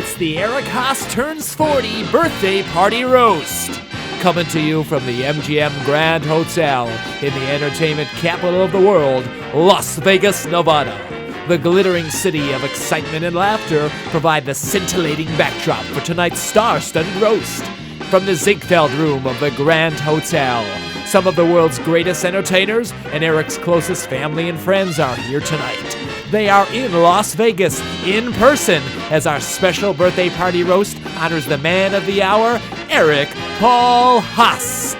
It's the Eric Haase Turns 40 Birthday Party Roast. Coming to you from the MGM Grand Hotel in the entertainment capital of the world, Las Vegas, Nevada. The glittering city of excitement and laughter provide the scintillating backdrop for tonight's star-studded roast. From the Ziegfeld Room of the Grand Hotel, some of the world's greatest entertainers and Eric's closest family and friends are here tonight. They are in Las Vegas in person as our special birthday party roast honors the man of the hour, Eric Paul Haase.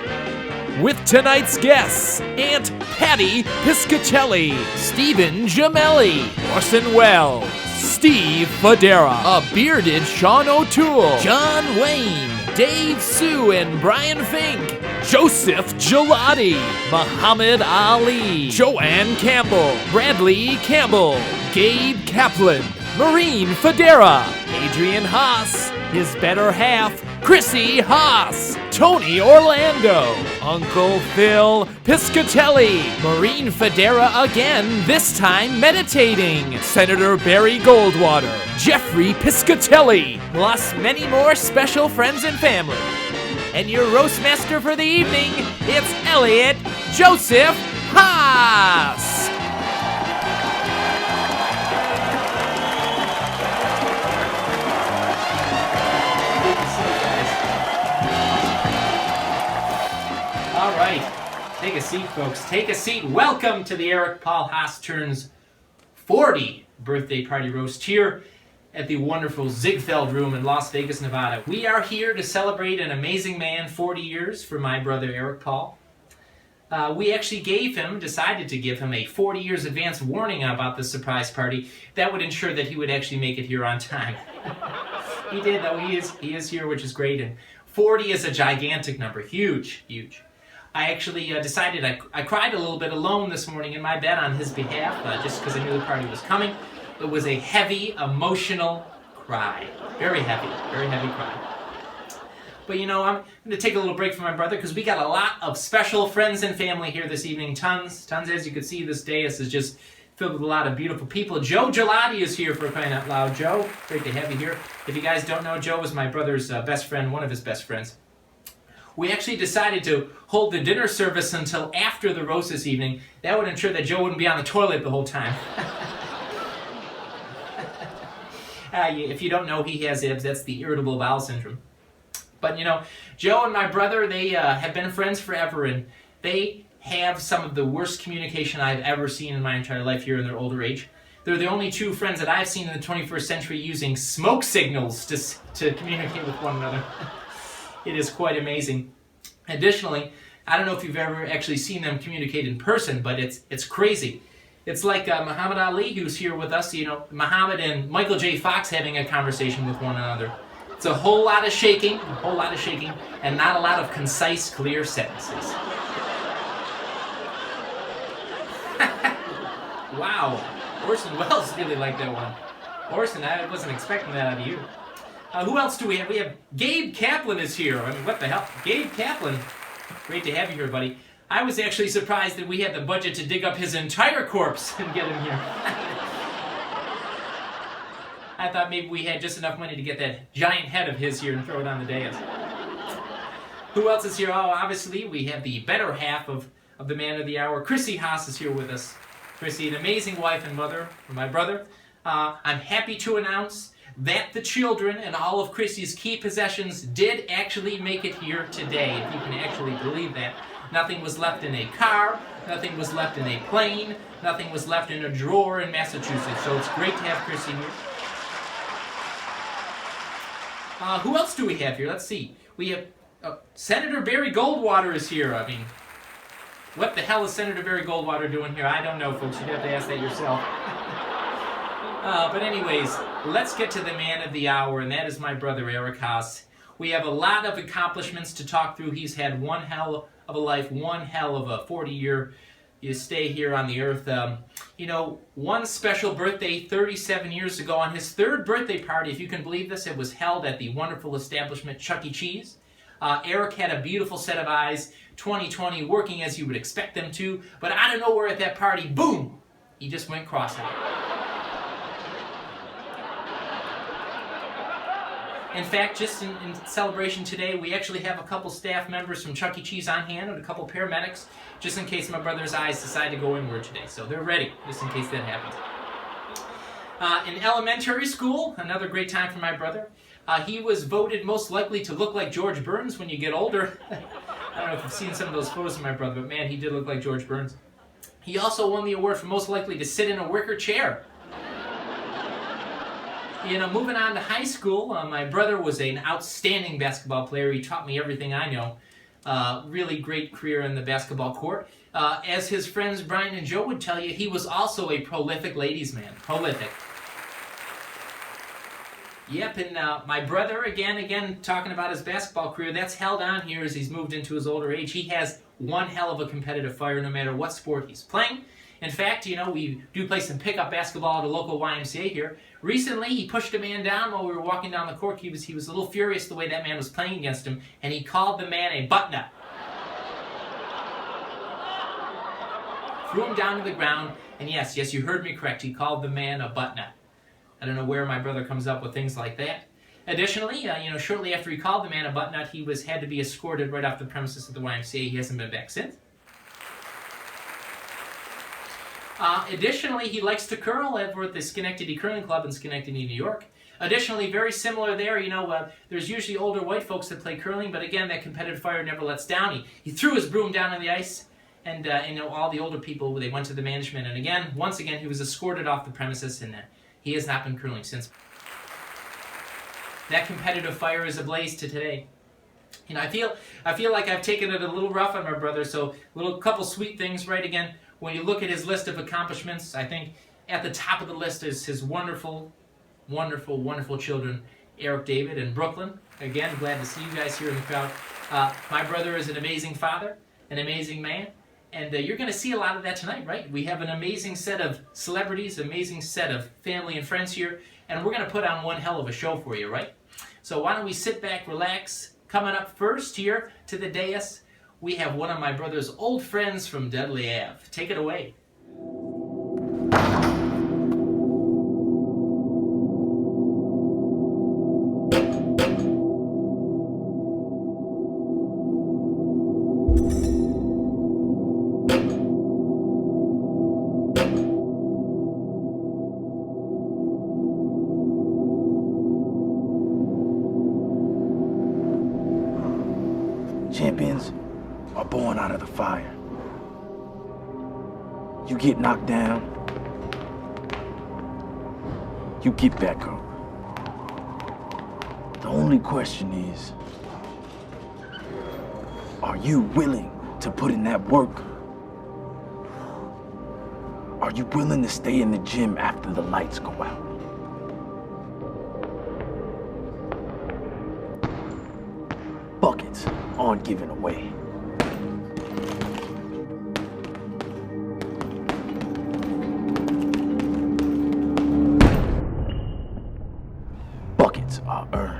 With tonight's guests, Aunt Patty Piscitelli, Stephen Gimelli, Orson Welles, Steve Fodera, a bearded Shawn O'Toole, John Wayne, Dave Sue and Brian Fink, Joseph Gigliotti, Muhammad Ali, Joann Campbell, Bradley Campbell, Gabe Kaplan, Maureen Fodera, Adrienne Haase, his better half, Chrissy Haase, Tony Orlando, Uncle Phil Piscitelli, Maureen Fodera again, this time meditating, Senator Barry Goldwater, Jeffrey Piscitelli, plus many more special friends and family. And your roastmaster for the evening, it's Elliot Joseph Haase. All right, take a seat, folks. Take a seat. Welcome to the Eric Paul Haase Turns 40 birthday party roast here at the wonderful Ziegfeld Room in Las Vegas, Nevada. We are here to celebrate an amazing man, 40 years for my brother Eric Paul. We actually decided to give him a 40 years advance warning about the surprise party that would ensure that he would actually make it here on time. He did, though. He is here, which is great. And 40 is a gigantic number. Huge, huge. I actually decided I cried a little bit alone this morning in my bed on his behalf, just because I knew the party was coming. It was a heavy, emotional cry. Very heavy cry. But you know, I'm going to take a little break from my brother because we got a lot of special friends and family here this evening. Tons. As you can see, this dais is just filled with a lot of beautiful people. Joe Gigliotti is here, for crying out loud. Joe, great to have you here. If you guys don't know, Joe was my brother's best friend, one of his best friends. We actually decided to hold the dinner service until after the roast this evening. That would ensure that Joe wouldn't be on the toilet the whole time. If you don't know, he has IBS. That's the irritable bowel syndrome. But you know, Joe and my brother, they have been friends forever, and they have some of the worst communication I've ever seen in my entire life here in their older age. They're the only two friends that I've seen in the 21st century using smoke signals to communicate with one another. It is quite amazing. Additionally, I don't know if you've ever actually seen them communicate in person, but it's crazy. It's like Muhammad Ali, who's here with us, you know, Muhammad and Michael J. Fox having a conversation with one another. It's a whole lot of shaking, and not a lot of concise, clear sentences. Wow, Orson Welles really liked that one. Orson, I wasn't expecting that out of you. Who else do we have? We have Gabe Kaplan is here. I mean, what the hell? Gabe Kaplan, great to have you here, buddy. I was actually surprised that we had the budget to dig up his entire corpse and get him here. I thought maybe we had just enough money to get that giant head of his here and throw it on the dais. Who else is here? Oh, obviously, we have the better half of the man of the hour. Chrissy Haase is here with us. Chrissy, an amazing wife and mother for my brother. I'm happy to announce that the children and all of Chrissy's key possessions did actually make it here today, if you can actually believe that. Nothing was left in a car, nothing was left in a plane, nothing was left in a drawer in Massachusetts, so it's great to have Chrissy here. Who else do we have here? Let's see. We have Senator Barry Goldwater is here. I mean, what the hell is Senator Barry Goldwater doing here? I don't know, folks. You'd have to ask that yourself. But anyways, let's get to the man of the hour, and that is my brother, Eric Haase. We have a lot of accomplishments to talk through. He's had one hell of a life, one hell of a 40-year stay here on the earth. You know, one special birthday 37 years ago, on his third birthday party, if you can believe this, it was held at the wonderful establishment Chuck E. Cheese. Eric had a beautiful set of eyes, 20/20, working as you would expect them to, but out of nowhere at that party, boom, he just went cross-eyed. In fact, just in celebration today, we actually have a couple staff members from Chuck E. Cheese on hand and a couple paramedics, just in case my brother's eyes decide to go inward today. So they're ready, just in case that happens. In elementary school, another great time for my brother. He was voted most likely to look like George Burns when you get older. I don't know if you've seen some of those photos of my brother, but man, he did look like George Burns. He also won the award for most likely to sit in a wicker chair. Moving on to high school, my brother was an outstanding basketball player. He taught me everything I know. Really great career in the basketball court. As his friends Brian and Joe would tell you, he was also a prolific ladies' man. Prolific. Yep, and my brother, again, talking about his basketball career, that's held on here as he's moved into his older age. He has one hell of a competitive fire no matter what sport he's playing. In fact, we do play some pickup basketball at a local YMCA here. Recently, he pushed a man down while we were walking down the court. He was a little furious the way that man was playing against him, and he called the man a butt-nut. Threw him down to the ground, and yes, you heard me correct. He called the man a butt-nut. I don't know where my brother comes up with things like that. Additionally, shortly after he called the man a butt-nut, he had to be escorted right off the premises of the YMCA. He hasn't been back since. Additionally, he likes to curl over at the Schenectady Curling Club in Schenectady, New York. Additionally, very similar there, there's usually older white folks that play curling, but again, that competitive fire never lets down. He threw his broom down on the ice, and all the older people, they went to the management, and once again, he was escorted off the premises, and he has not been curling since. That competitive fire is ablaze to today. I feel like I've taken it a little rough on my brother, so couple sweet things, right? Again, when you look at his list of accomplishments, I think at the top of the list is his wonderful, wonderful, wonderful children, Eric, David, and Brooklyn. Again, glad to see you guys here in the crowd. My brother is an amazing father, an amazing man, and you're going to see a lot of that tonight, right? We have an amazing set of celebrities, amazing set of family and friends here, and we're going to put on one hell of a show for you, right? So why don't we sit back, relax. Coming up first here to the dais, we have one of my brother's old friends from Dudley Ave. Take it away. Champions are born out of the fire. You get knocked down, you get back up. The only question is, are you willing to put in that work? Are you willing to stay in the gym after the lights go out? Buckets aren't given away. Buckets are earned.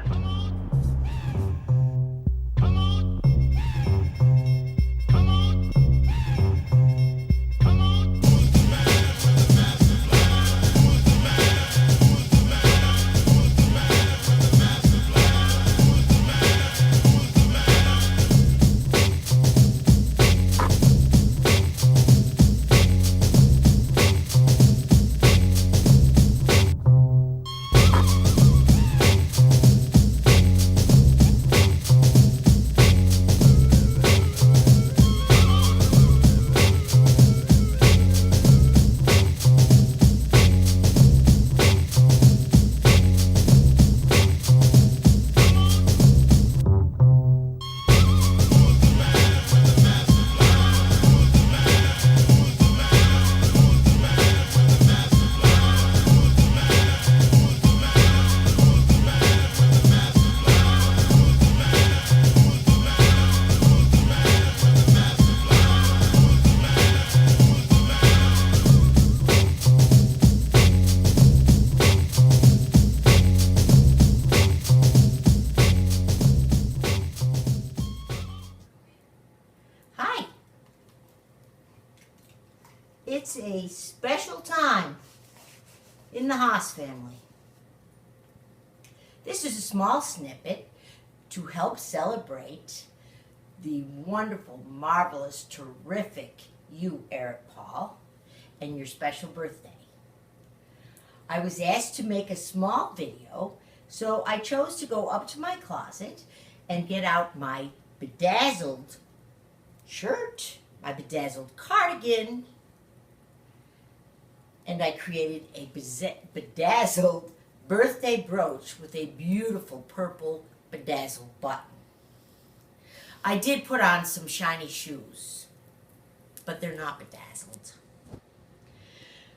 It's a special time in the Haase family. This is a small snippet to help celebrate the wonderful, marvelous, terrific you, Eric Paul, and your special birthday. I was asked to make a small video, so I chose to go up to my closet and get out my bedazzled shirt, my bedazzled cardigan, and I created a bedazzled birthday brooch with a beautiful purple bedazzled button. I did put on some shiny shoes, but they're not bedazzled.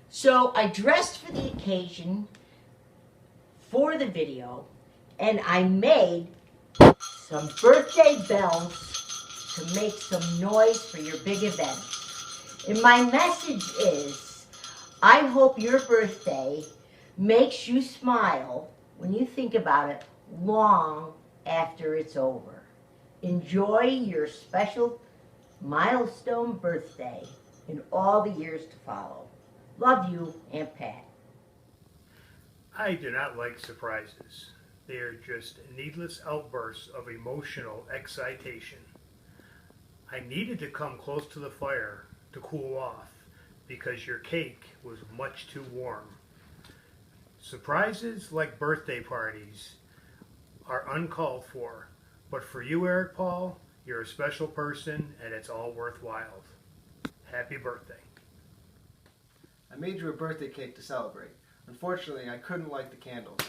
So I dressed for the occasion for the video, and I made some birthday bells to make some noise for your big event. And my message is, I hope your birthday makes you smile when you think about it long after it's over. Enjoy your special milestone birthday in all the years to follow. Love you, Aunt Pat. I do not like surprises. They are just needless outbursts of emotional excitation. I needed to come close to the fire to cool off because your cake was much too warm. Surprises, like birthday parties, are uncalled for, but for you, Eric Paul, you're a special person and it's all worthwhile. Happy birthday. I made you a birthday cake to celebrate. Unfortunately, I couldn't light the candles.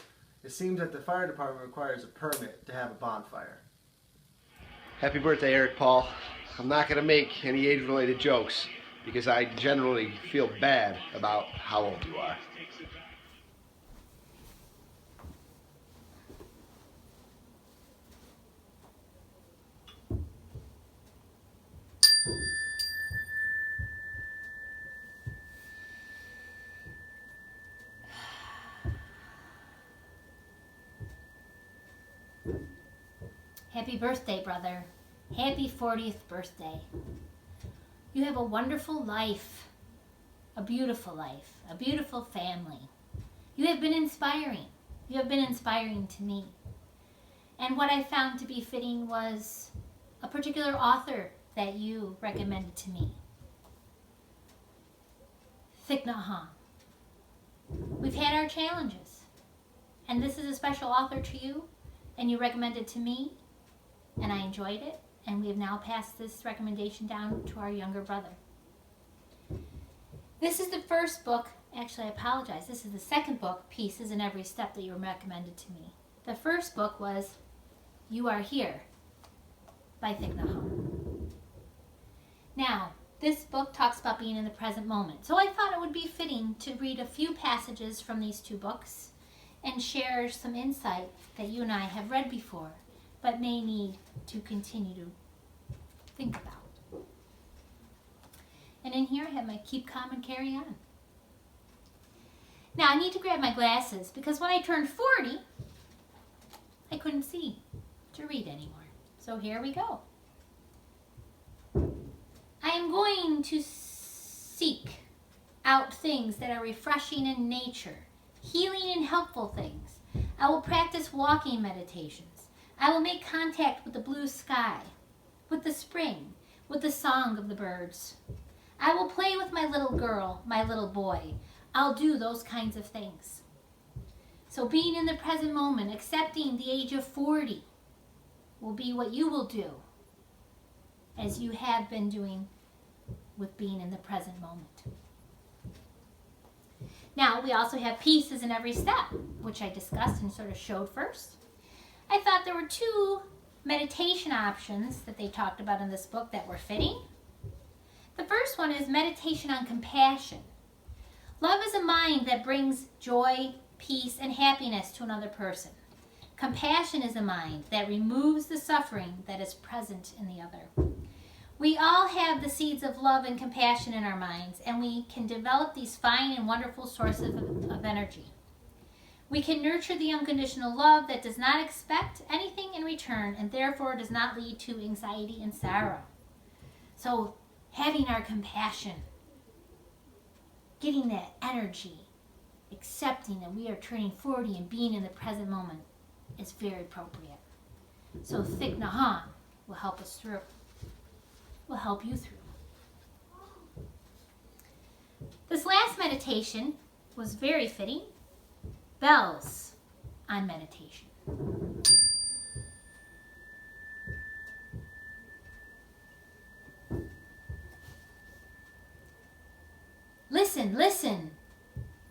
It seems that the fire department requires a permit to have a bonfire. Happy birthday, Eric Paul. I'm not going to make any age-related jokes because I generally feel bad about how old you are. Happy birthday, brother. Happy 40th birthday. You have a wonderful life, a beautiful family. You have been inspiring. You have been inspiring to me. And what I found to be fitting was a particular author that you recommended to me. Thich Nhat Hanh. We've had our challenges, and this is a special author to you, and you recommended to me, and I enjoyed it, and we have now passed this recommendation down to our younger brother. This is the first book, actually I apologize, this is the second book, Pieces in Every Step, that you recommended to me. The first book was You Are Here by Thich Nhat Hanh. Now, this book talks about being in the present moment, so I thought it would be fitting to read a few passages from these two books and share some insight that you and I have read before, but may need to continue to think about. And in here I have my Keep Calm and Carry On. Now I need to grab my glasses because when I turned 40, I couldn't see to read anymore. So here we go. I am going to seek out things that are refreshing in nature, healing and helpful things. I will practice walking meditations. I will make contact with the blue sky, with the spring, with the song of the birds. I will play with my little girl, my little boy. I'll do those kinds of things. So being in the present moment, accepting the age of 40, will be what you will do, as you have been doing with being in the present moment. Now, we also have pieces in every step, which I discussed and sort of showed first. I thought there were two meditation options that they talked about in this book that were fitting. The first one is meditation on compassion. Love is a mind that brings joy, peace, and happiness to another person. Compassion is a mind that removes the suffering that is present in the other. We all have the seeds of love and compassion in our minds, and we can develop these fine and wonderful sources of energy. We can nurture the unconditional love that does not expect anything in return and therefore does not lead to anxiety and sorrow. So having our compassion, getting that energy, accepting that we are turning 40 and being in the present moment is very appropriate. So Thich Nhat Hanh will help us through. Will help you through. This last meditation was very fitting. Bells on meditation. Listen, listen.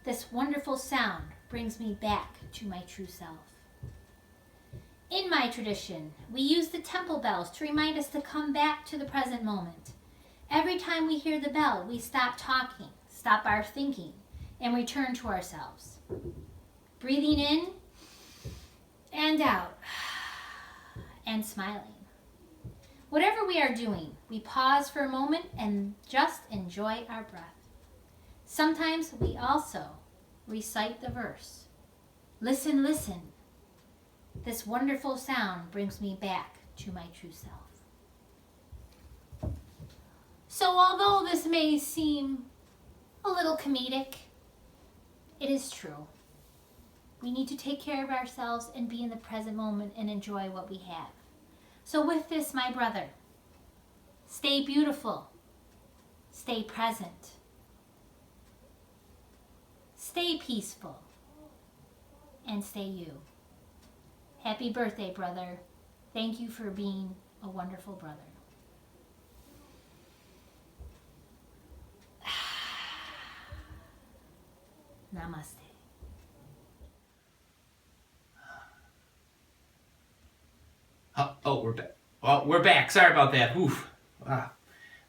This wonderful sound brings me back to my true self. In my tradition, we use the temple bells to remind us to come back to the present moment. Every time we hear the bell, we stop talking, stop our thinking, and return to ourselves. Breathing in and out, and smiling. Whatever we are doing, we pause for a moment and just enjoy our breath. Sometimes we also recite the verse. Listen, listen. This wonderful sound brings me back to my true self. So although this may seem a little comedic, it is true. We need to take care of ourselves and be in the present moment and enjoy what we have. So with this, my brother, stay beautiful, stay present, stay peaceful, and stay you. Happy birthday, brother. Thank you for being a wonderful brother. Namaste. Oh, we're back. Well, we're back. Sorry about that. Oof. Wow.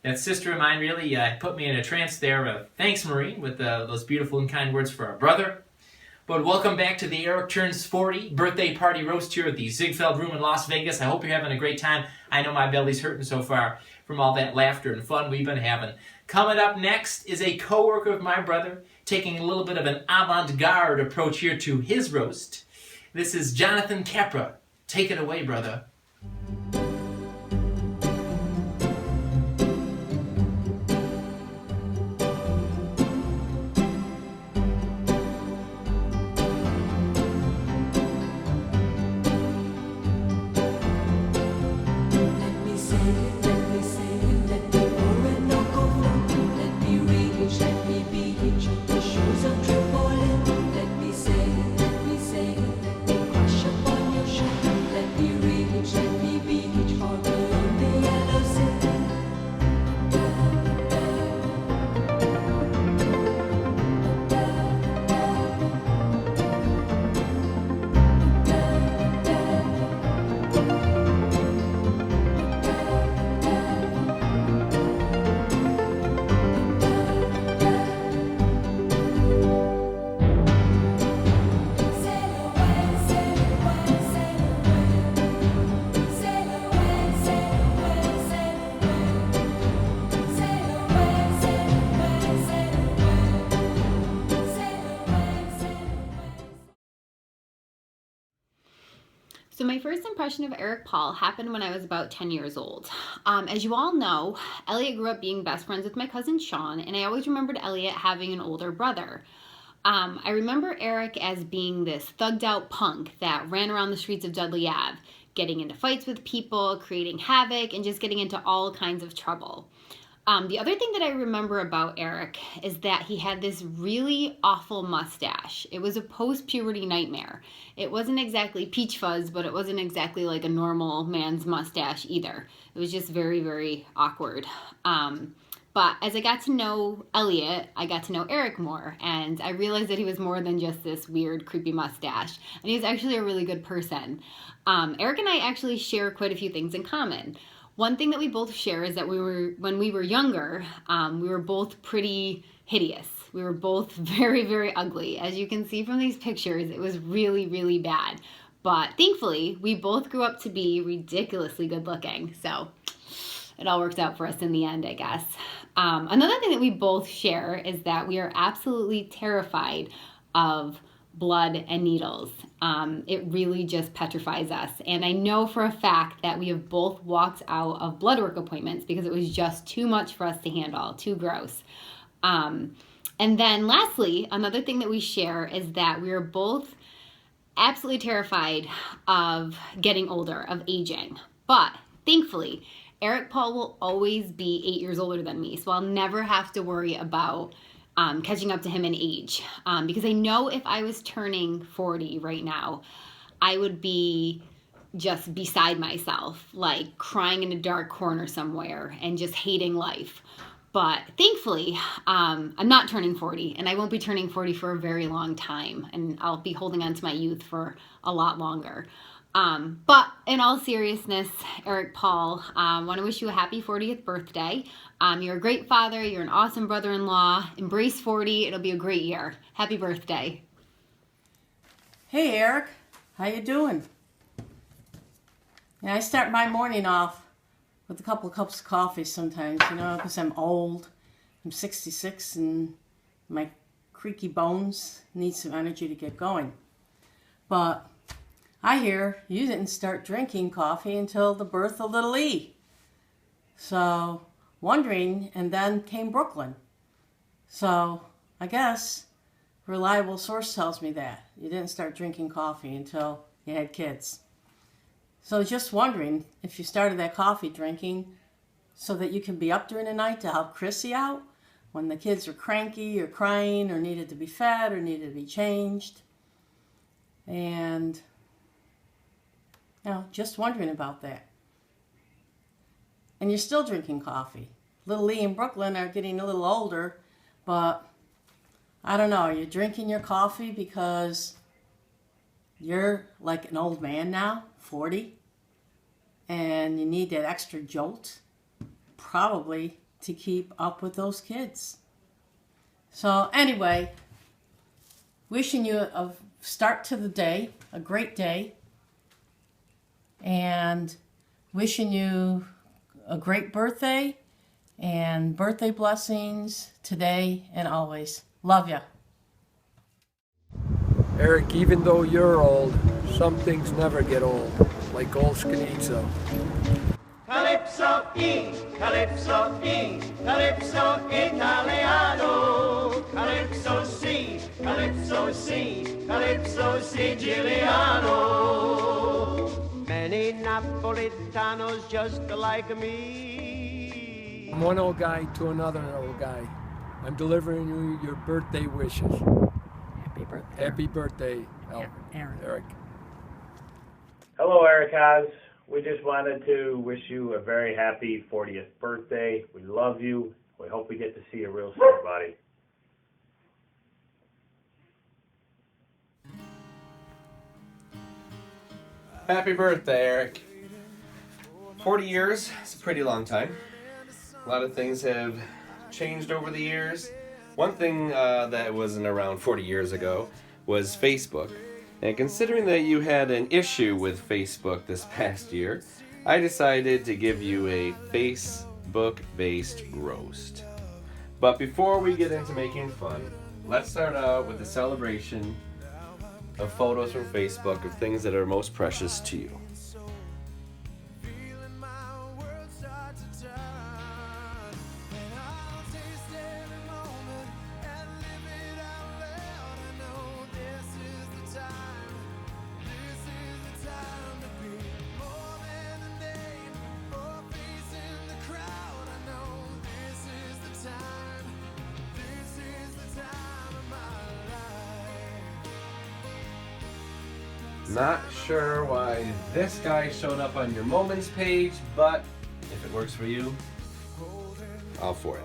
That sister of mine really put me in a trance there. Thanks, Maureen, with those beautiful and kind words for our brother. But welcome back to the Eric Turns 40 birthday party roast here at the Ziegfeld Room in Las Vegas. I hope you're having a great time. I know my belly's hurting so far from all that laughter and fun we've been having. Coming up next is a co-worker of my brother, taking a little bit of an avant-garde approach here to his roast. This is Jonathan Capra. Take it away, brother. So my first impression of Eric Paul happened when I was about 10 years old. As you all know, Elliot grew up being best friends with my cousin Shawn, and I always remembered Elliot having an older brother. I remember Eric as being this thugged out punk that ran around the streets of Dudley Ave, getting into fights with people, creating havoc, and just getting into all kinds of trouble. The other thing that I remember about Eric is that he had this really awful mustache. It was a post-puberty nightmare. It wasn't exactly peach fuzz, but it wasn't exactly like a normal man's mustache either. It was just very, very awkward. But as I got to know Elliot, I got to know Eric more, and I realized that he was more than just this weird, creepy mustache. And he's actually a really good person. Eric and I actually share quite a few things in common. One thing that we both share is that when we were younger, we were both pretty hideous. We were both very, very ugly. As you can see from these pictures, it was really, really bad. But thankfully, we both grew up to be ridiculously good looking. So it all worked out for us in the end, I guess. Another thing that we both share is that we are absolutely terrified of blood and needles. It really just petrifies us. And I know for a fact that we have both walked out of blood work appointments because it was just too much for us to handle, too gross. And then lastly, another thing that we share is that we are both absolutely terrified of getting older, of aging. But thankfully, Eric Paul will always be 8 years older than me, so I'll never have to worry about catching up to him in age. Because I know if I was turning 40 right now, I would be just beside myself, like crying in a dark corner somewhere and just hating life. But thankfully, I'm not turning 40, and I won't be turning 40 for a very long time, and I'll be holding on to my youth for a lot longer. But in all seriousness, Eric Paul, I want to wish you a happy 40th birthday. You're a great father. You're an awesome brother-in-law. Embrace 40. It'll be a great year. Happy birthday. Hey, Eric. How you doing? Yeah, I start my morning off with a couple of cups of coffee sometimes, you know, because I'm old. I'm 66 and my creaky bones need some energy to get going. But I hear you didn't start drinking coffee until the birth of little E. So, wondering, and then came Brooklyn. So, I guess a reliable source tells me that you didn't start drinking coffee until you had kids. So just wondering if you started that coffee drinking so that you can be up during the night to help Chrissy out when the kids are cranky or crying or needed to be fed or needed to be changed. And, you know, just wondering about that. And you're still drinking coffee. Little Lee and Brooklyn are getting a little older, but I don't know, are you drinking your coffee because you're like an old man now, 40, and you need that extra jolt, probably, to keep up with those kids. So anyway, wishing you a start to the day, a great day, and wishing you a great birthday and birthday blessings today and always. Love ya. Eric, even though you're old, some things never get old, like old Schnitzel. Calypso E, Calypso E, Calypso Italiano, Calypso C, Calypso C, Calypso Siciliano. Many Napolitanos just like me. From one old guy to another old guy, I'm delivering you your birthday wishes. Happy birthday. Happy birthday, Eric. Hello, Eric Haase. We just wanted to wish you a very happy 40th birthday. We love you. We hope we get to see you real soon, buddy. Happy birthday, Eric. 40 years is a pretty long time. A lot of things have changed over the years. One thing that wasn't around 40 years ago was Facebook. And considering that you had an issue with Facebook this past year, I decided to give you a Facebook-based roast. But before we get into making fun, let's start out with a celebration of photos from Facebook of things that are most precious to you. Not sure why this guy showed up on your Moments page, but if it works for you, all for it.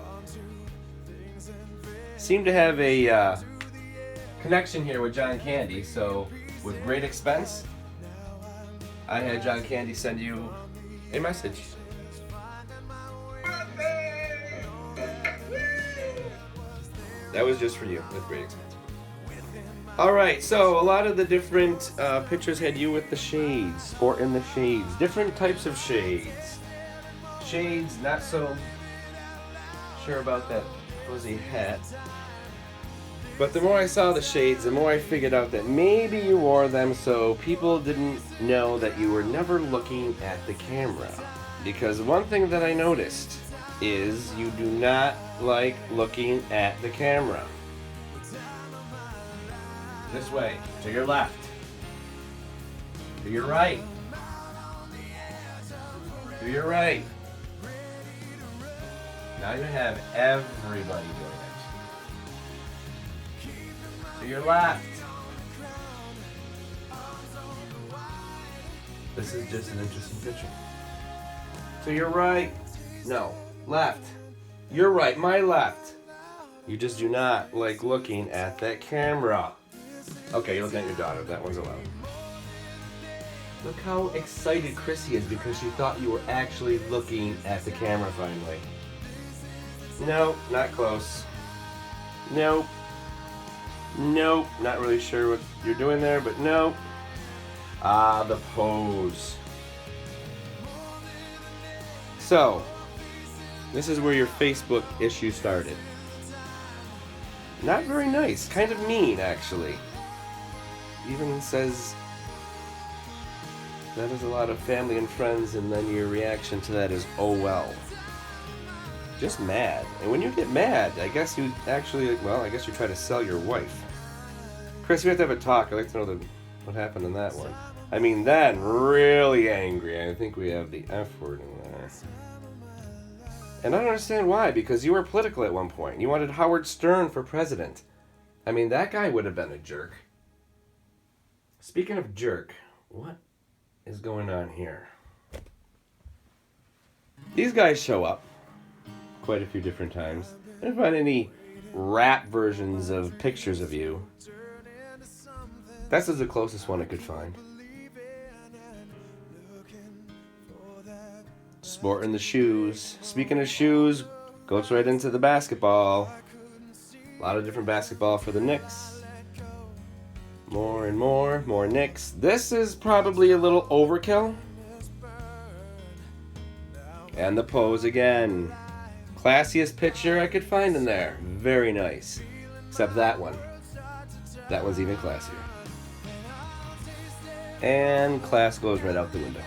Seem to have a connection here with John Candy, so with great expense, I had John Candy send you a message. That was just for you, with great expense. Alright, so a lot of the different pictures had you with the shades, or in the shades. Different types of shades. Shades, not so sure about that fuzzy hat. But the more I saw the shades, the more I figured out that maybe you wore them so people didn't know that you were never looking at the camera. Because one thing that I noticed is you do not like looking at the camera. This way, to your left. To your right. To your right. Now you have everybody doing it. To your left. This is just an interesting picture. To your right. No, left. Your right, my left. You just do not like looking at that camera. Okay, you're looking at your daughter. That one's allowed. Look how excited Chrissy is because she thought you were actually looking at the camera finally. No, not close. Nope. Nope. Not really sure what you're doing there, but nope. Ah, the pose. So, this is where your Facebook issue started. Not very nice. Kind of mean, actually. Even says that is a lot of family and friends, and then your reaction to that is, oh well. Just mad. And when you get mad, I guess you actually, well, I guess you try to sell your wife. Chris, we have to have a talk. I'd like to know what happened in that one. I mean, then really angry. I think we have the F word in there. And I don't understand why, because you were political at one point. You wanted Howard Stern for president. I mean, that guy would have been a jerk. Speaking of jerk, what is going on here? These guys show up quite a few different times. I didn't find any rap versions of pictures of you. That's the closest one I could find. Sporting the shoes. Speaking of shoes, goes right into the basketball. A lot of different basketball for the Knicks. More and more Knicks. This is probably a little overkill. And the pose again. Classiest picture I could find in there. Very nice. Except that one. That one's even classier. And class goes right out the window.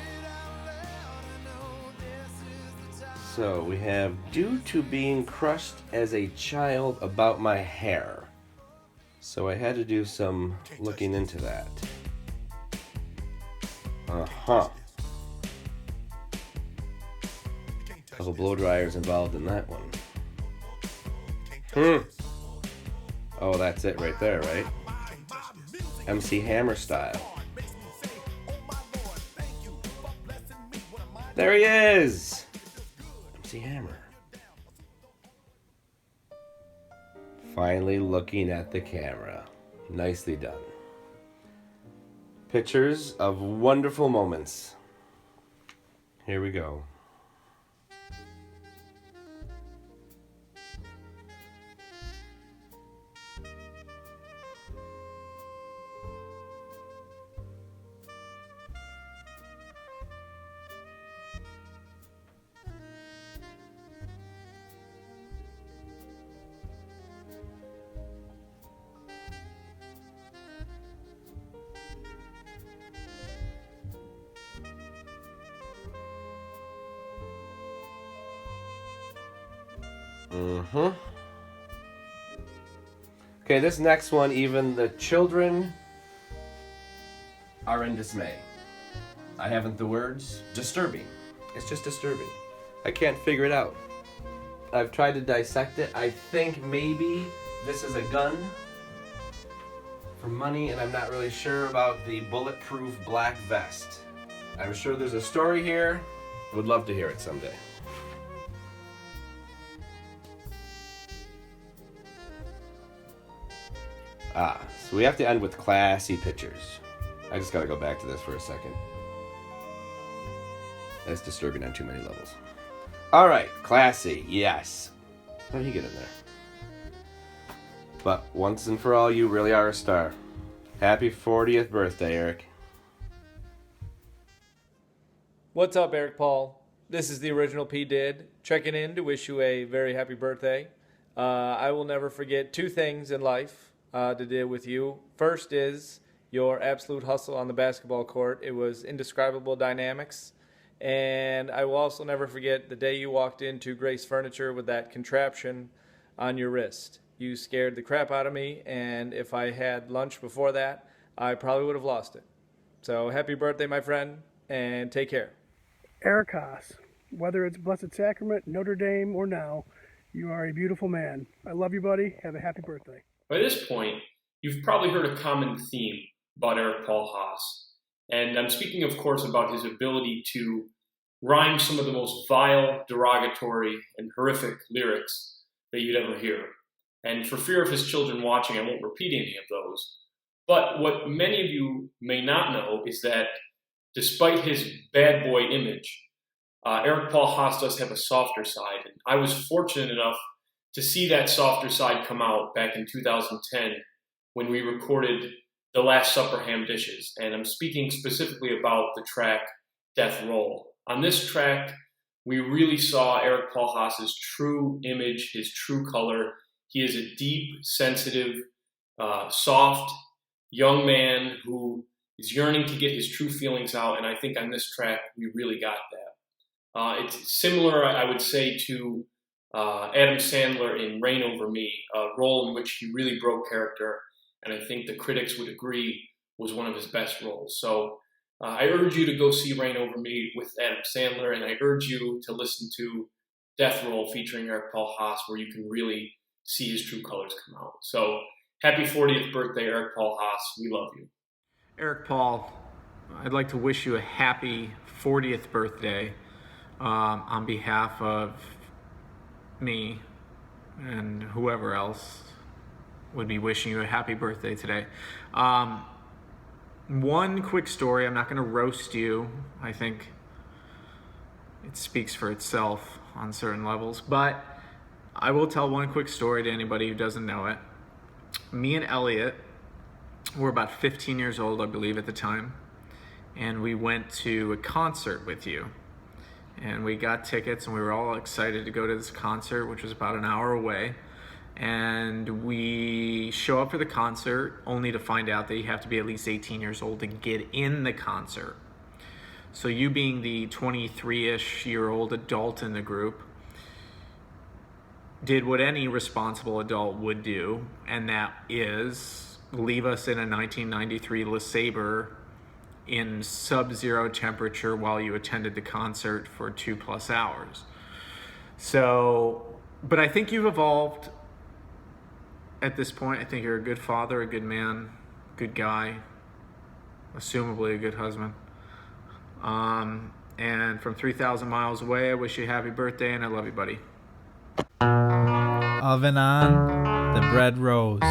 So we have, due to being crushed as a child about my hair. So I had to do some looking into that. Uh-huh. Couple blow dryers involved in that one. Oh, that's it right there, right? MC Hammer style. There he is! MC Hammer. Finally looking at the camera. Nicely done. Pictures of wonderful moments. Here we go. Okay, this next one, even the children are in dismay. I haven't the words. Disturbing. It's just disturbing. I can't figure it out. I've tried to dissect it. I think maybe this is a gun for money, and I'm not really sure about the bulletproof black vest. I'm sure there's a story here. Would love to hear it someday. So we have to end with classy pictures. I just gotta go back to this for a second. That's disturbing on too many levels. Alright, classy, yes. How did he get in there? But once and for all, you really are a star. Happy 40th birthday, Eric. What's up, Eric Paul? This is the original P. Did, checking in to wish you a very happy birthday. I will never forget two things in life to do with you. First is your absolute hustle on the basketball court. It was indescribable dynamics. And I will also never forget the day you walked into Grace Furniture with that contraption on your wrist. You scared the crap out of me, and if I had lunch before that, I probably would have lost it. So happy birthday, my friend, and take care. Eric Haase, whether it's Blessed Sacrament, Notre Dame, or now, you are a beautiful man. I love you, buddy. Have a happy birthday. By this point, you've probably heard a common theme about Eric Paul Haase. And I'm speaking, of course, about his ability to rhyme some of the most vile, derogatory, and horrific lyrics that you'd ever hear. And for fear of his children watching, I won't repeat any of those. But what many of you may not know is that despite his bad boy image, Eric Paul Haase does have a softer side. And I was fortunate enough to see that softer side come out back in 2010 when we recorded The Last Supper Ham Dishes. And I'm speaking specifically about the track Death Roll. On this track, we really saw Eric Paul Haase's true image, his true color. He is a deep, sensitive, soft, young man who is yearning to get his true feelings out. And I think on this track, we really got that. It's similar, I would say, to Adam Sandler in Reign Over Me, a role in which he really broke character, and I think the critics would agree was one of his best roles. So I urge you to go see Reign Over Me with Adam Sandler, and I urge you to listen to Death Roll featuring Eric Paul Haase, where you can really see his true colors come out. So happy 40th birthday, Eric Paul Haase. We love you. Eric Paul, I'd like to wish you a happy 40th birthday on behalf of me and whoever else would be wishing you a happy birthday today. One quick story. I'm not going to roast you. I think it speaks for itself on certain levels, but I will tell one quick story to anybody who doesn't know it. Me and Elliot were about 15 years old, I believe, at the time, and we went to a concert with you. And we got tickets, and we were all excited to go to this concert, which was about an hour away. And we show up for the concert only to find out that you have to be at least 18 years old to get in the concert. So you being the 23-ish year old adult in the group did what any responsible adult would do, and that is leave us in a 1993 LeSabre in sub-zero temperature while you attended the concert for 2+ hours. So, but I think you've evolved at this point. I think you're a good father, a good man, good guy, assumably a good husband. And from 3,000 miles away, I wish you a happy birthday, and I love you, buddy. Oven on, the bread rose.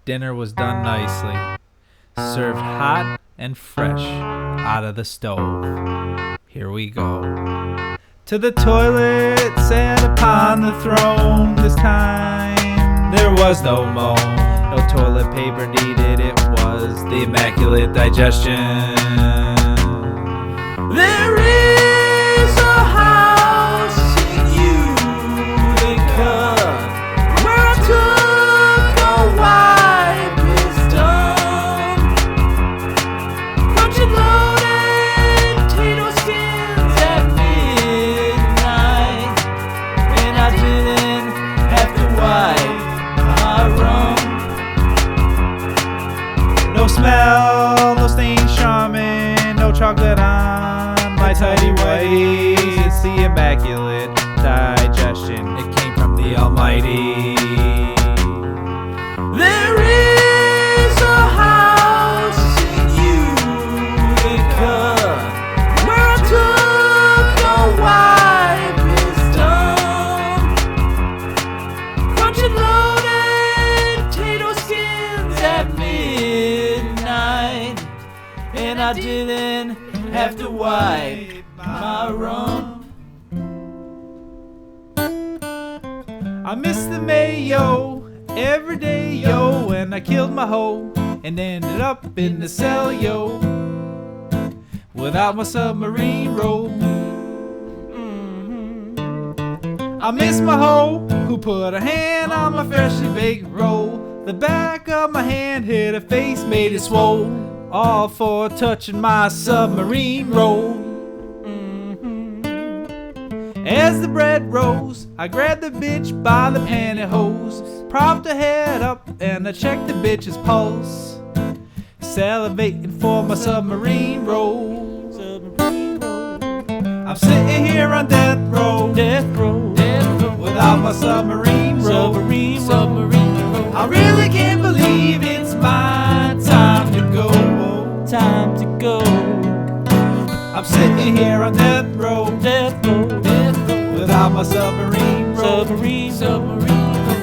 Dinner was done nicely. Served hot and fresh out of the stove. Here we go. To the toilet, sat upon the throne. This time there was no moan. No toilet paper needed, it was the immaculate digestion. There is a house in Utica where I took a wipe wisdom. Bunch of loaded potato skins at midnight, and I didn't have to wipe my rum. No smell, no stain charming, no chocolate on my tidy whities. It's the immaculate digestion. It came from the Almighty. There is a house in Utica where I took a wipe wisdom. Bunch of loaded potato skins at midnight, and I didn't have to wipe my rum. I miss the mayo every day, yo, and I killed my hoe and ended up in the cell, yo, without my submarine roll. I miss my hoe who put a hand on my freshly baked roll. The back of my hand hit her face, made it swole. All for touching my submarine roll. As the bread rose, I grabbed the bitch by the pantyhose, propped her head up, and I checked the bitch's pulse. salivating for my submarine roll. I'm sitting here on death row, without my submarine roll. I really can't believe it's my time to go. I'm sitting here on death row, without my submarine roll.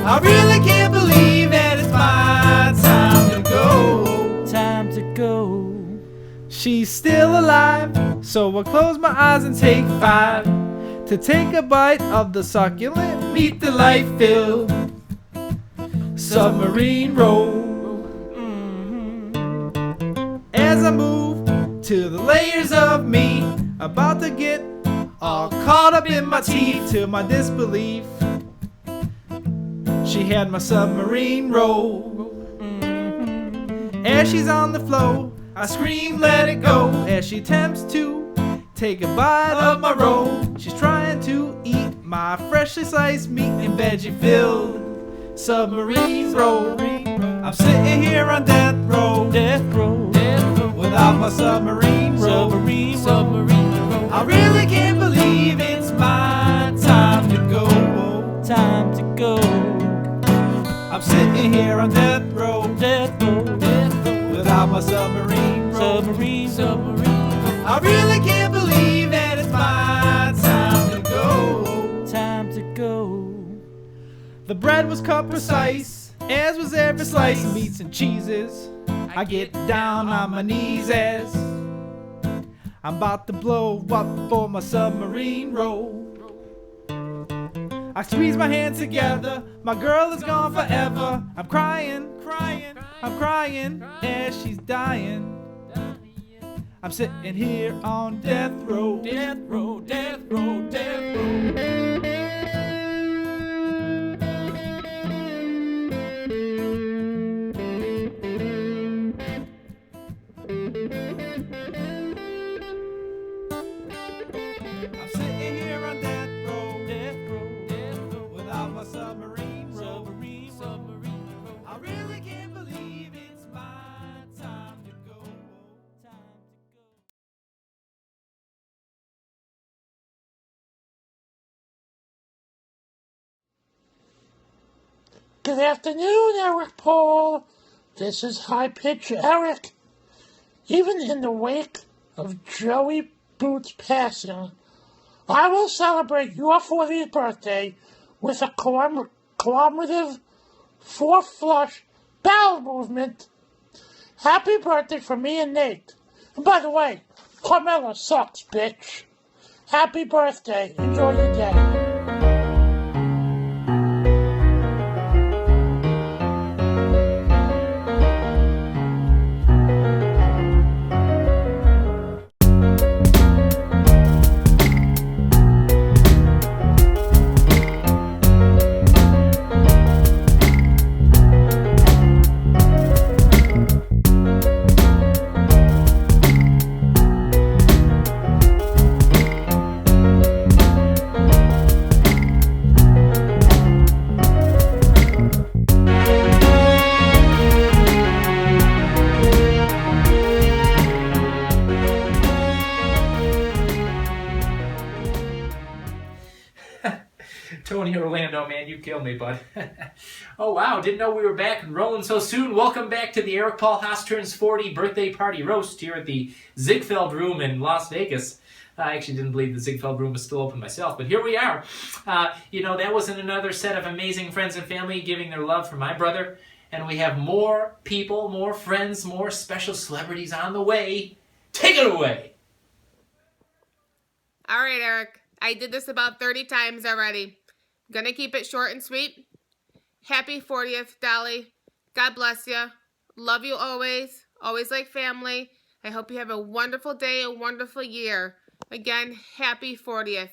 I really can't believe that it's my time to go. She's still alive, so I close my eyes and take 5 to take a bite of the succulent meat delight filled submarine roll. As I move to the layers of meat, about to get all caught up in my teeth to my disbelief, she had my submarine roll. As she's on the floor, I scream, let it go, as she attempts to take a bite of my roll. She's trying to eat my freshly sliced meat and veggie filled submarine roll. I'm sitting here on death row, without my submarine roll. I really can't believe it's my time to go. I'm sitting here on death row, without my submarine roll. I really can't believe that it's my time to go. The bread was cut precise, as was every slice of meats and cheeses. I get down on my knees as I'm about to blow up for my submarine roll. I squeeze my hands together, my girl is gone forever. I'm crying as she's dying. I'm sitting here on death row. Good afternoon, Eric Paul. This is High Pitch Eric. Even in the wake of Joey Booth's passing, I will celebrate your 40th birthday with a commemorative 4-flush bowel movement. Happy birthday from me and Nate. And by the way, Carmella sucks, bitch. Happy birthday. Enjoy your day. You kill me, bud. Oh, wow. Didn't know we were back and rolling so soon. Welcome back to the Eric Paul Haase Turns 40 birthday party roast here at the Ziegfeld Room in Las Vegas. I actually didn't believe the Ziegfeld Room was still open myself, but here we are. That wasn't another set of amazing friends and family giving their love for my brother. And we have more people, more friends, more special celebrities on the way. Take it away. All right, Eric. I did this about 30 times already. Gonna keep it short and sweet. Happy 40th, Dolly. God bless you. Love you always. Always like family. I hope you have a wonderful day, a wonderful year. Again, happy 40th.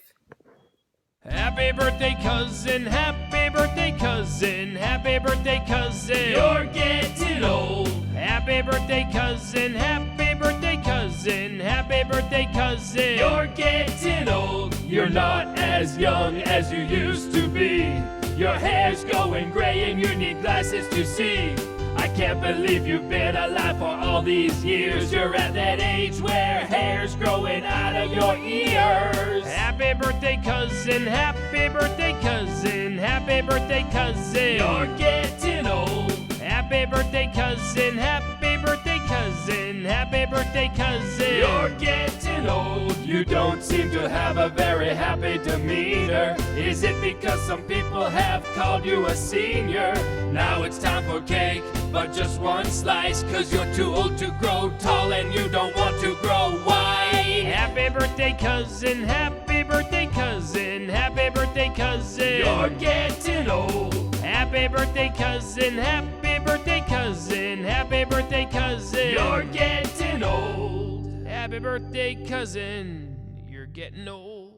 Happy birthday, cousin. Happy birthday, cousin. Happy birthday, cousin. You're getting old. Happy birthday, cousin. Happy birthday, cousin. Happy birthday, cousin. You're getting old. You're not as young as you used to be. Your hair's going gray and you need glasses to see. I can't believe you've been alive for all these years. You're at that age where hair's growing out of your ears. Happy birthday, cousin. Happy birthday, cousin. Happy birthday, cousin. You're getting old. Happy birthday, cousin. Happy birthday, cousin. Happy birthday, cousin. You're getting old. You don't seem to have a very happy demeanor. Is it because some people have called you a senior? Now it's time for cake, but just one slice, 'cause you're too old to grow tall and you don't want to grow white. Happy birthday, cousin. Happy birthday, cousin. Happy birthday, cousin. You're getting old. Happy birthday, cousin. Happy birthday, cousin. Happy birthday, cousin. You're getting old. Happy birthday, cousin. You're getting old.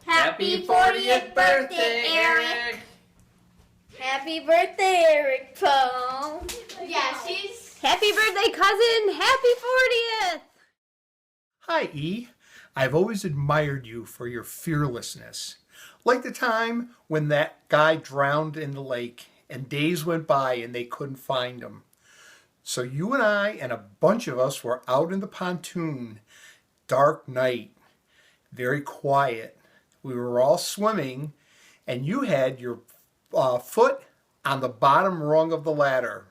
Happy 40th birthday, Eric! Happy birthday, Eric Paul! Yeah, she's... Happy birthday, cousin! Happy 40th! Hi, E. I've always admired you for your fearlessness. Like the time when that guy drowned in the lake and days went by and they couldn't find him. So you and I and a bunch of us were out in the pontoon, dark night, very quiet. We were all swimming and you had your foot on the bottom rung of the ladder.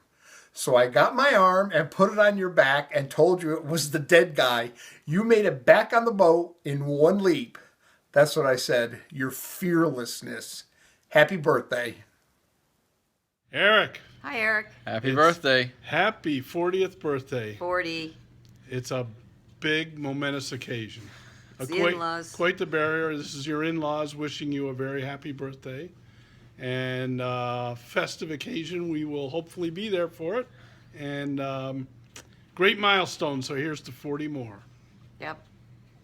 So I got my arm and put it on your back and told you it was the dead guy. You made it back on the boat in one leap. That's what I said. Your fearlessness. Happy birthday. Eric. Hi, Eric. Happy birthday. Happy 40th birthday. 40. It's a big, momentous occasion. It's the in-laws. Quite the barrier. This is your in-laws wishing you a very happy birthday. And festive occasion. We will hopefully be there for it. And great milestone. So here's to 40 more. Yep.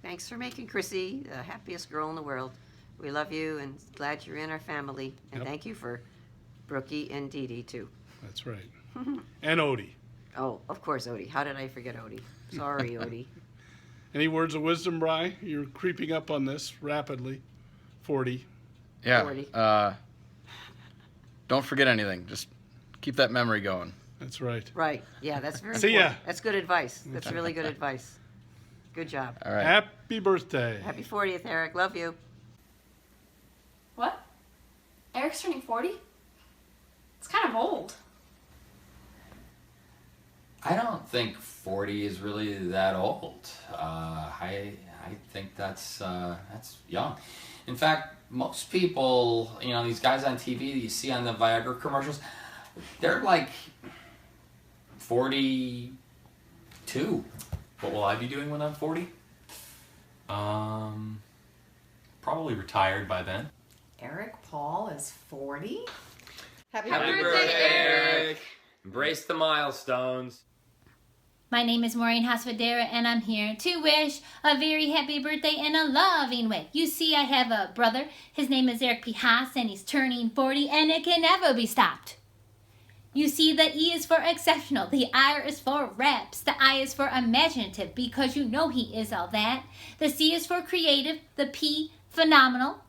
Thanks for making Chrissy the happiest girl in the world. We love you and glad you're in our family. And thank you for Brookie and Dee Dee, too. That's right. And Odie. Oh, of course, Odie. How did I forget Odie? Sorry, Odie. Any words of wisdom, Bri? You're creeping up on this rapidly. 40. Yeah. 40. Don't forget anything. Just keep that memory going. That's right. Right. Yeah, that's very See important. ya. That's good advice. That's really good advice. Good job. All right. Happy birthday. Happy 40th, Eric. Love you. What? Eric's turning 40? It's kind of old. I don't think 40 is really that old. I think that's young. In fact, most people, you know, these guys on TV that you see on the Viagra commercials, they're like 42. What will I be doing when I'm 40? Probably retired by then. Eric Paul is 40? Happy birthday, Eric! Embrace the milestones. My name is Maureen Fodera, and I'm here to wish a very happy birthday in a loving way. You see, I have a brother. His name is Eric P. Haase, and he's turning 40, and it can never be stopped. You see, the E is for exceptional, the R is for raps, the I is for imaginative, because you know he is all that. The C is for creative, the P, phenomenal.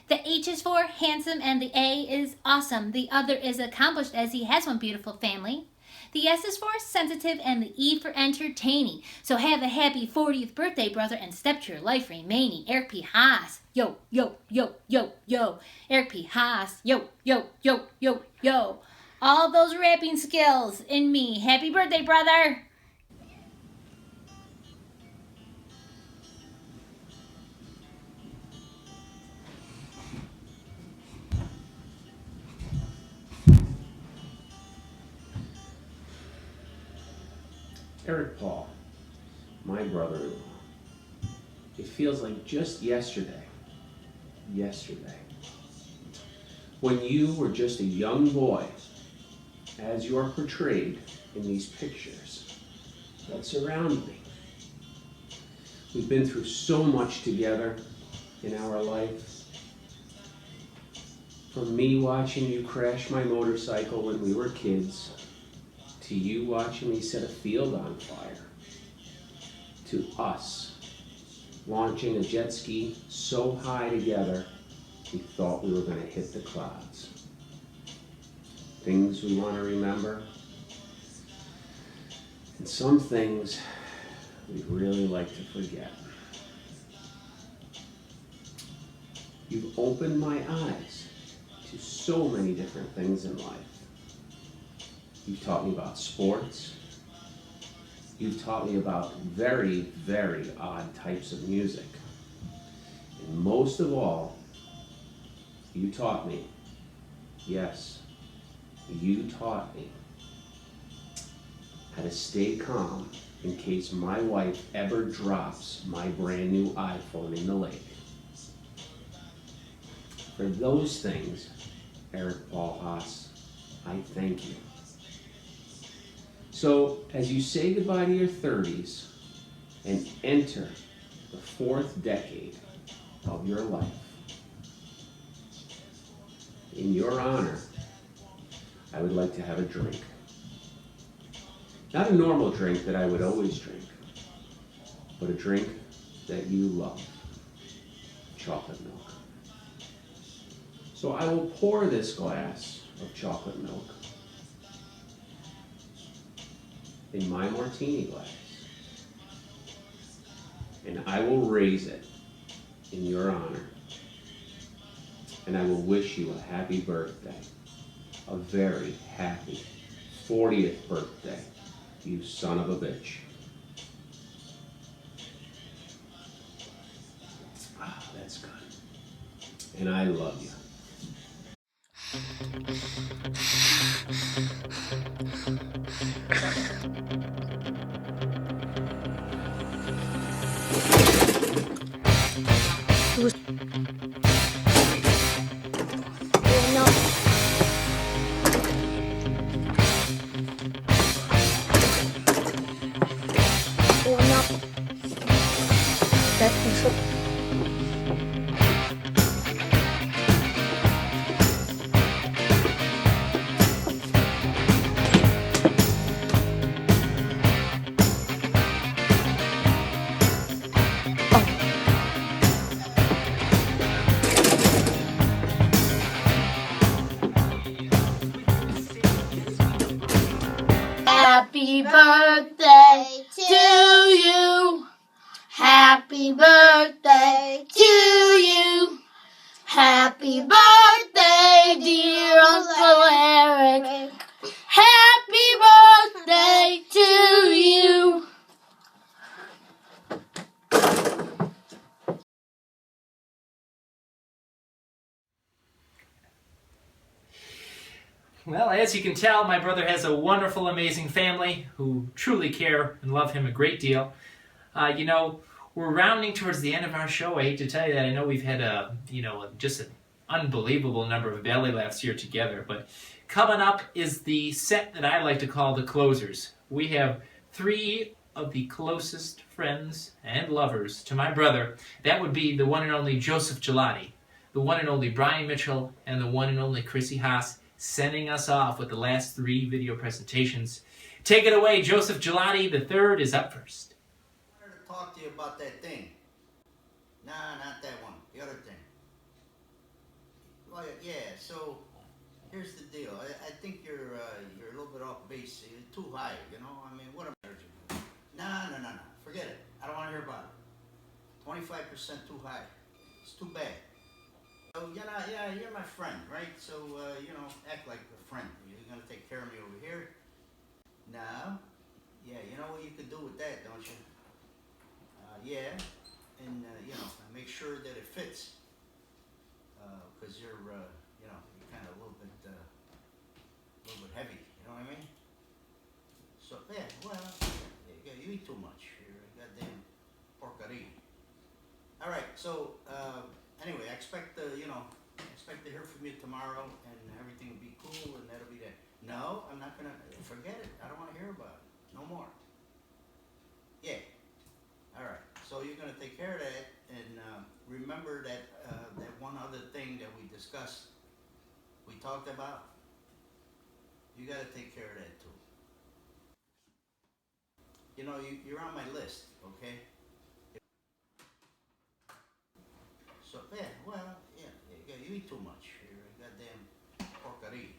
The H is for handsome, and the A is awesome. The other is accomplished, as he has one beautiful family. The S is for sensitive, and the E for entertaining. So have a happy 40th birthday, brother, and step to your life remaining. Eric P. Haase, yo, yo, yo, yo, yo. Eric P. Haase, yo, yo, yo, yo, yo. All those rapping skills in me. Happy birthday, brother. Eric Paul, my brother-in-law. It feels like just yesterday, when you were just a young boy, as you're portrayed in these pictures that surround me. We've been through so much together in our life. From me watching you crash my motorcycle when we were kids, to you watching me set a field on fire, to us launching a jet ski so high together we thought we were going to hit the clouds. things we want to remember, and some things we'd really like to forget. You've opened my eyes to so many different things in life. You've taught me about sports. You've taught me about very, very odd types of music. And most of all, you taught me, yes, you taught me how to stay calm in case my wife ever drops my brand new iPhone in the lake. For those things, Eric Paul Haase, I thank you. So, as you say goodbye to your 30s and enter the 4th decade of your life, in your honor, I would like to have a drink. Not a normal drink that I would always drink, but a drink that you love, chocolate milk. So I will pour this glass of chocolate milk in my martini glass, and I will raise it in your honor, and I will wish you a happy birthday, a very happy 40th birthday, you son of a bitch. Ah, that's good. And I love you. Happy birthday to you. Happy birthday to you. Happy birthday, dear Uncle Eric. Happy birthday to you. Well, as you can tell, my brother has a wonderful, amazing family who truly care and love him a great deal. You know, we're rounding towards the end of our show. I hate to tell you that. I know we've had just an unbelievable number of belly laughs here together. But coming up is the set that I like to call the closers. We have 3 of the closest friends and lovers to my brother. That would be the one and only Joseph Gigliotti, the one and only Brian Mitchell, and the one and only Chrissy Haase, sending us off with the last 3 video presentations. Take it away, Joseph Gigliotti III is up first. I wanted to talk to you about that thing. Nah, not that one. The other thing. Well, yeah. So here's the deal. I think you're a little bit off base. You're too high. You know. I mean, what am I? No. Forget it. I don't want to hear about it. 25% too high. It's too bad. So, you're my friend, right? So, act like a friend. You're going to take care of me over here? No? Yeah, you know what you could do with that, don't you? Yeah. And, make sure that it fits. Because you're kind of a little bit heavy, you know what I mean? So, yeah, well, you eat too much. You're a goddamn porqueria. All right, so, anyway, I expect to hear from you tomorrow, and everything will be cool, and that'll be that. No, I'm not gonna forget it. I don't want to hear about it. No more. Yeah. All right. So you're gonna take care of that, and remember that that one other thing that we discussed, we talked about. You got to take care of that too. You know, you're on my list, okay? So, yeah, well, yeah, you eat too much. You're a goddamn porqueria.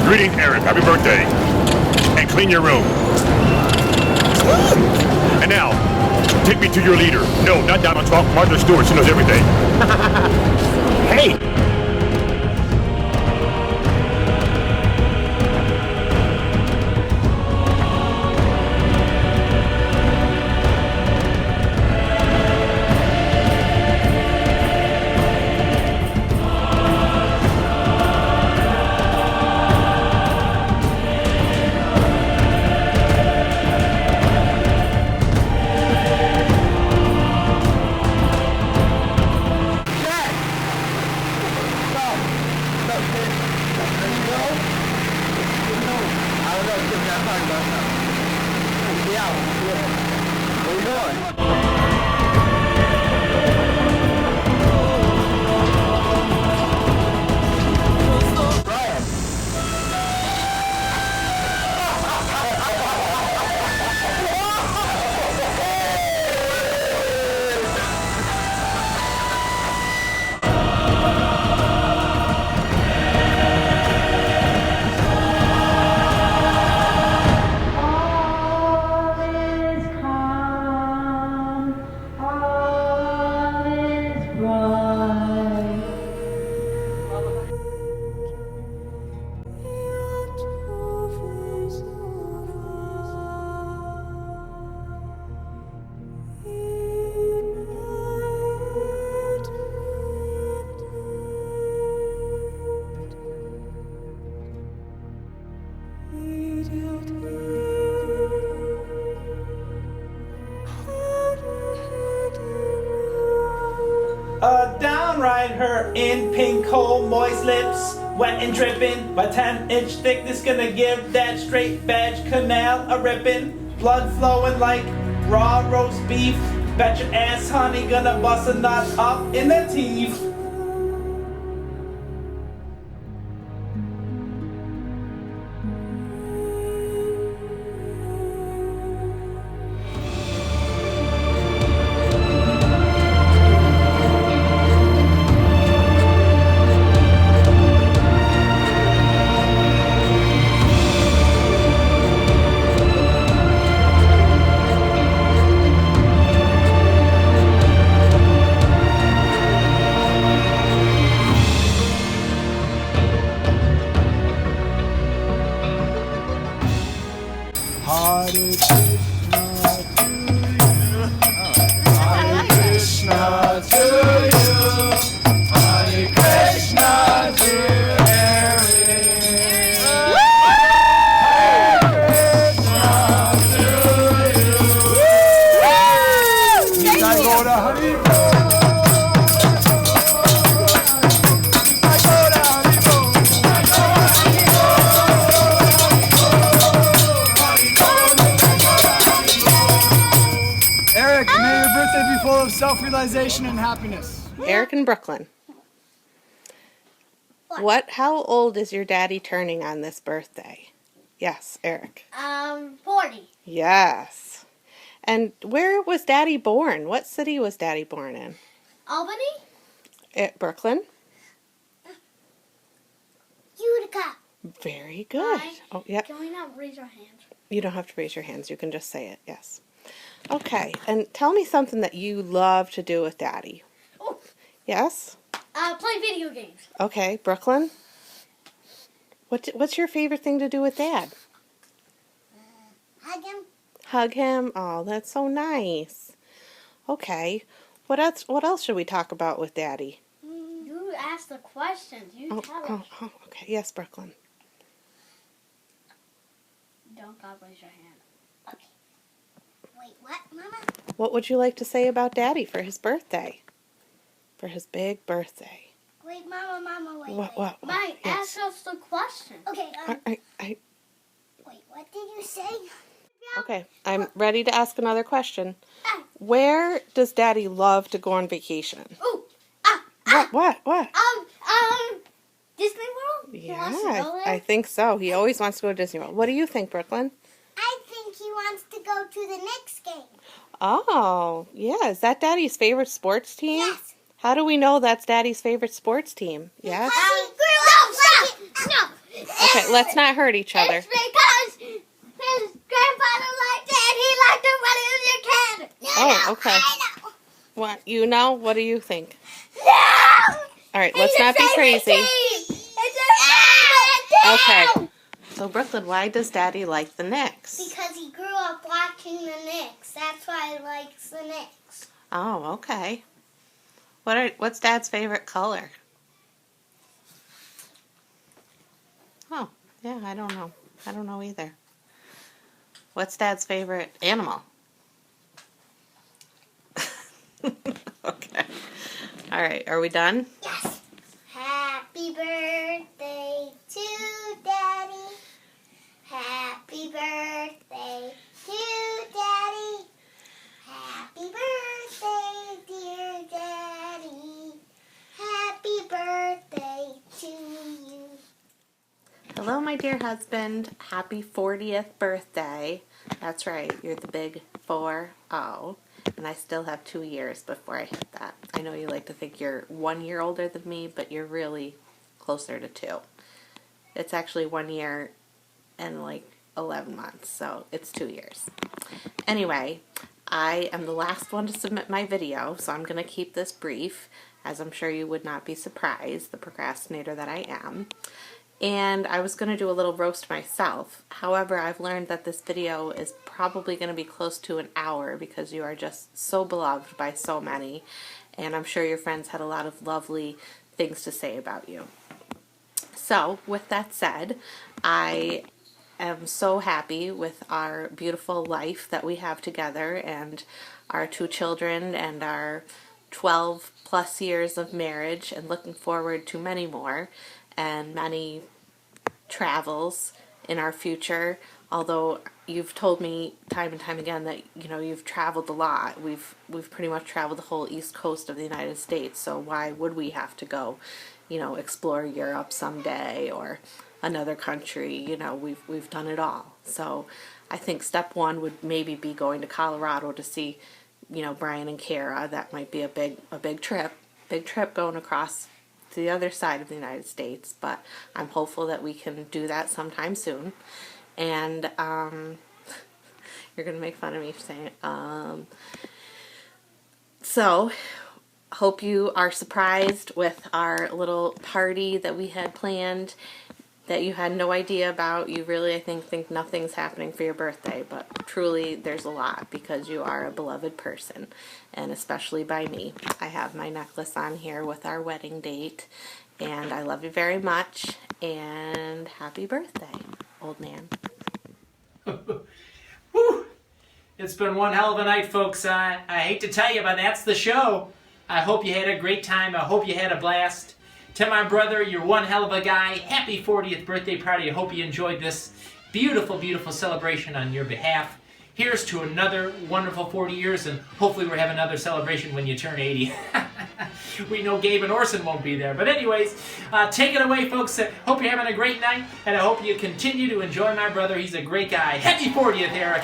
Greetings, Eric. Happy birthday. And clean your room. And now, take me to your leader. No, not Donald Trump. Martha Stewart. She knows everything. Hey! Downright her in pink, cold, moist lips, wet and dripping. By 10-inch thickness, gonna give that straight veg canal a ripping. Blood flowing like raw roast beef. Bet your ass, honey, gonna bust a nut up in the teeth. Self-realization and happiness. Eric in Brooklyn. How old is your daddy turning on this birthday? Yes, Eric. 40. Yes. And where was daddy born? What city was daddy born in? Albany? At Brooklyn. Utica. Very good. Oh, yeah. Can we not raise our hands? You don't have to raise your hands. You can just say it. Yes. Okay. And tell me something that you love to do with daddy. Oh. Yes? Play video games. Okay. Brooklyn? What's your favorite thing to do with dad? Hug him. Hug him? Oh, that's so nice. Okay. What else should we talk about with daddy? You asked the questions. You tell us. Oh, okay. Yes, Brooklyn. Don't God raise your hand. Okay. Wait, what, Mama? What would you like to say about daddy for his birthday? For his big birthday. Wait, Mama, wait. What? Mike, Yes. ask us the question. Okay, Wait, what did you say? okay, I'm ready to ask another question. Where does daddy love to go on vacation? Ooh. What? Disney World? He wants to Yeah, go there? I think so. He always wants to go to Disney World. What do you think, Brooklyn? I think he wants to go to the next game. Oh, yeah. Is that daddy's favorite sports team? Yes. How do we know that's daddy's favorite sports team? Yes? No. Okay, Okay, let's not hurt each other. It's because his grandfather liked it and he liked it when he was a kid. Oh, okay. I know. What, you know? What do you think? No! All right, let's not be crazy. It's a Okay. So, Brooklyn, why does Daddy like the Knicks? Because he grew up watching the Knicks. That's why he likes the Knicks. Oh, okay. What's Dad's favorite color? Oh, yeah, I don't know. I don't know either. What's Dad's favorite animal? Okay. All right, are we done? Yes. Happy birthday to Daddy. Happy birthday to Daddy. Happy birthday, dear Daddy. Happy birthday to you. Hello, my dear husband. Happy 40th birthday. That's right, you're the big 4-0. And I still have 2 years before I hit that. I know you like to think you're 1 year older than me, but you're really closer to 2. It's actually 1 year and like 11 months, so it's 2 years. Anyway, I am the last one to submit my video, so I'm going to keep this brief, as I'm sure you would not be surprised, the procrastinator that I am. And I was going to do a little roast myself. However, I've learned that this video is probably going to be close to an hour because you are just so beloved by so many. And I'm sure your friends had a lot of lovely things to say about you. So, with that said, I am so happy with our beautiful life that we have together and our 2 children and our 12 plus years of marriage, and looking forward to many more and many travels in our future. Although you've told me time and time again that, you know, you've traveled a lot. We've pretty much traveled the whole East Coast of the United States, so why would we have to go, you know, explore Europe someday or another country? You know, we've done it all. So I think step 1 would maybe be going to Colorado to see, you know, Brian and Kara. That might be a big trip going across to the other side of the United States, but I'm hopeful that we can do that sometime soon. And you're gonna make fun of me for saying it. So hope you are surprised with our little party that we had planned that you had no idea about. You really, I think nothing's happening for your birthday, but truly there's a lot because you are a beloved person, and especially by me. I have my necklace on here with our wedding date, and I love you very much, and happy birthday, old man. Whew. It's been one hell of a night, folks. I hate to tell you, but that's the show. I hope you had a great time. I hope you had a blast. To my brother, you're one hell of a guy. Happy 40th birthday party. I hope you enjoyed this beautiful, beautiful celebration on your behalf. Here's to another wonderful 40 years, and hopefully we'll have another celebration when you turn 80. We know Gabe and Orson won't be there. But anyways, take it away, folks. Hope you're having a great night, and I hope you continue to enjoy my brother. He's a great guy. Happy 40th, Eric.